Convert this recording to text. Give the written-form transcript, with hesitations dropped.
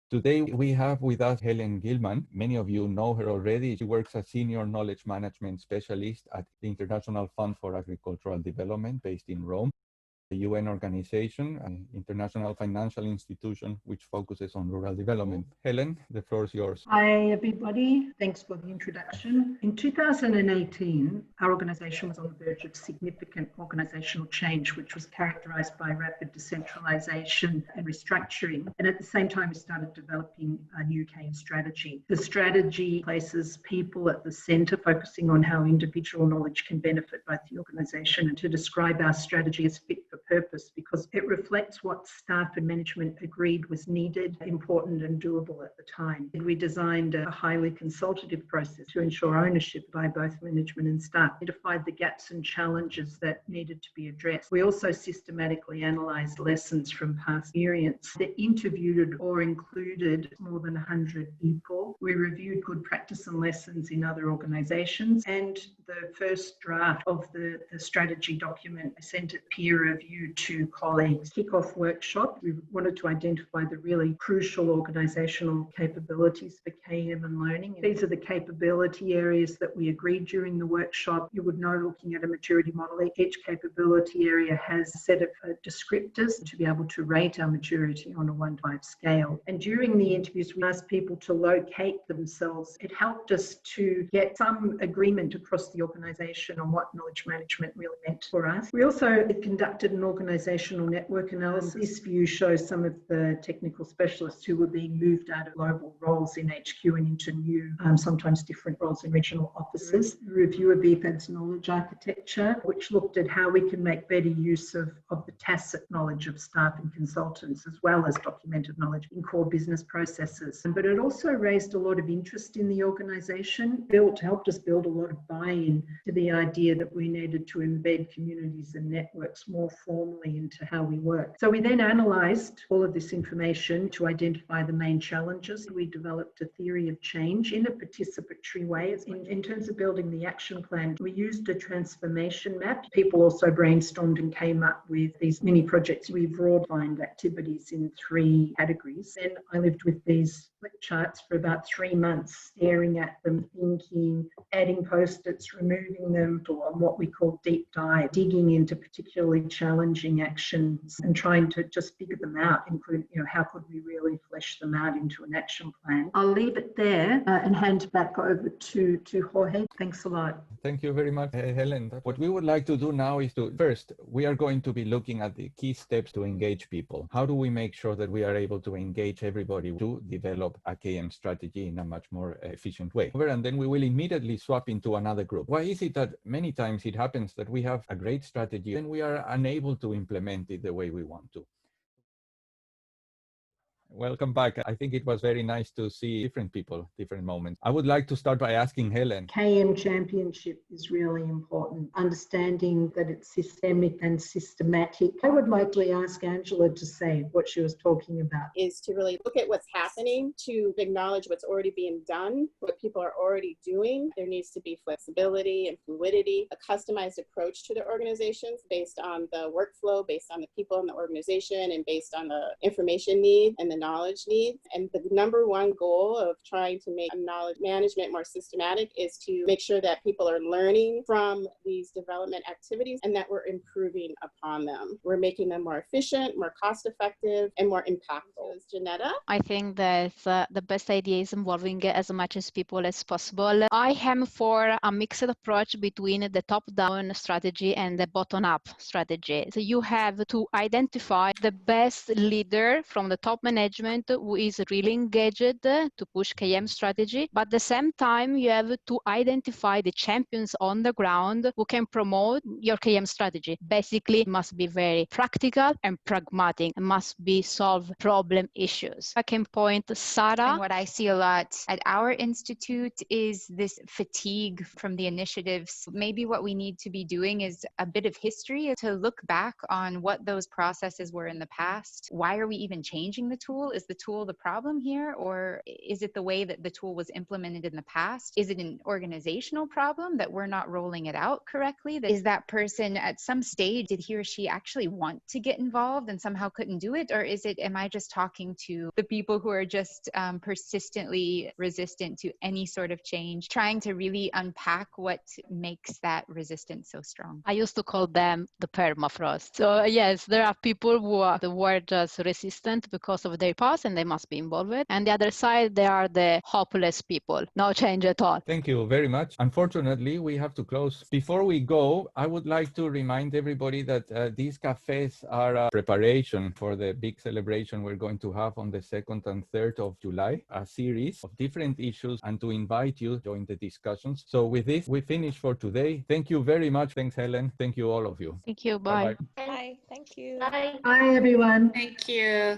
Today, we have with us Helen Gilman. Many of you know her already. She works as Senior Knowledge Management Specialist at the International Fund for Agricultural Development based in Rome, a UN organization, an international financial institution which focuses on rural development. Helen, the floor is yours. Hi, everybody. Thanks for the introduction. In 2018, our organization was on the verge of significant organizational change, which was characterized by rapid decentralization and restructuring. And at the same time, we started developing a new KM strategy. The strategy places people at the center, focusing on how individual knowledge can benefit both the organization, and to describe our strategy as fit for purpose because it reflects what staff and management agreed was needed, important and doable at the time. We designed a highly consultative process to ensure ownership by both management and staff, identified the gaps and challenges that needed to be addressed. We also systematically analysed lessons from past experience that interviewed or included more than 100 people. We reviewed good practice and lessons in other organisations, and the first draft of the strategy document I sent it peer review to colleagues. Kick-off workshop, we wanted to identify the really crucial organisational capabilities for KM and learning. These are the capability areas that we agreed during the workshop. You would know, looking at a maturity model, each capability area has a set of descriptors to be able to rate our maturity on a 1 to 5 scale. And during the interviews, we asked people to locate themselves. It helped us to get some agreement across the organisation on what knowledge management really meant for us. We also conducted an organisational network analysis. This view shows some of the technical specialists who were being moved out of global roles in HQ and into new, sometimes different roles in regional offices. A review of IFAD's knowledge architecture, which looked at how we can make better use of the tacit knowledge of staff and consultants, as well as documented knowledge in core business processes. But it also raised a lot of interest in the organisation, helped us build a lot of buy-in to the idea that we needed to embed communities and networks more formally into how we work. So we then analysed all of this information to identify the main challenges. We developed a theory of change in a participatory way. In terms of building the action plan, we used a transformation map. People also brainstormed and came up with these mini projects. We broad-lined activities in 3 categories. Then I lived with these flip charts for about 3 months, staring at them, thinking, adding post-its, removing them, or what we call deep dive, digging into particularly challenging actions and trying to just figure them out, including, how could we really flesh them out into an action plan. I'll leave it there and hand back over to Jorge. Thanks a lot. Thank you very much, Helen. What we would like to do now is first, we are going to be looking at the key steps to engage people. How do we make sure that we are able to engage everybody to develop a KM strategy in a much more efficient way? And then we will immediately swap into another group. Why is it that many times it happens that we have a great strategy and we are unable to implement it the way we want to? Welcome back. I think it was very nice to see different people, different moments. I would like to start by asking Helen. KM championship is really important, understanding that it's systemic and systematic. I would like to ask Angela to say what she was talking about. Is to really look at what's happening, to acknowledge what's already being done, what people are already doing. There needs to be flexibility and fluidity, a customized approach to the organizations based on the workflow, based on the people in the organization, and based on the information need and the knowledge needs. And the number one goal of trying to make knowledge management more systematic is to make sure that people are learning from these development activities and that we're improving upon them. We're making them more efficient, more cost effective, and more impactful. Janetta? I think that the best idea is involving as much as people as possible. I am for a mixed approach between the top-down strategy and the bottom-up strategy. So you have to identify the best leader from the top management who is really engaged to push KM strategy, but at the same time you have to identify the champions on the ground who can promote your KM strategy. Basically, it must be very practical and pragmatic. It must be solve problem issues. I can point to Sarah. And what I see a lot at our institute is this fatigue from the initiatives. Maybe what we need to be doing is a bit of history to look back on what those processes were in the past. Why are we even changing the tools? tool? Is the tool the problem here? Or is it the way that the tool was implemented in the past? Is it an organizational problem that we're not rolling it out correctly? Is that person at some stage, did he or she actually want to get involved and somehow couldn't do it? Or is it, am I just talking to the people who are just persistently resistant to any sort of change, trying to really unpack what makes that resistance so strong? I used to call them the permafrost. So yes, there are people who were just resistant because of their past and they must be involved. And the other side, they are the hopeless people. No change at all. Thank you very much. Unfortunately, we have to close. Before we go, I would like to remind everybody that these cafes are a preparation for the big celebration we're going to have on the 2nd and 3rd of July, a series of different issues, and to invite you to join the discussions. So with this, we finish for today. Thank you very much. Thanks, Helen. Thank you, all of you. Thank you. Bye. Bye-bye. Bye. Thank you. Bye, everyone. Thank you.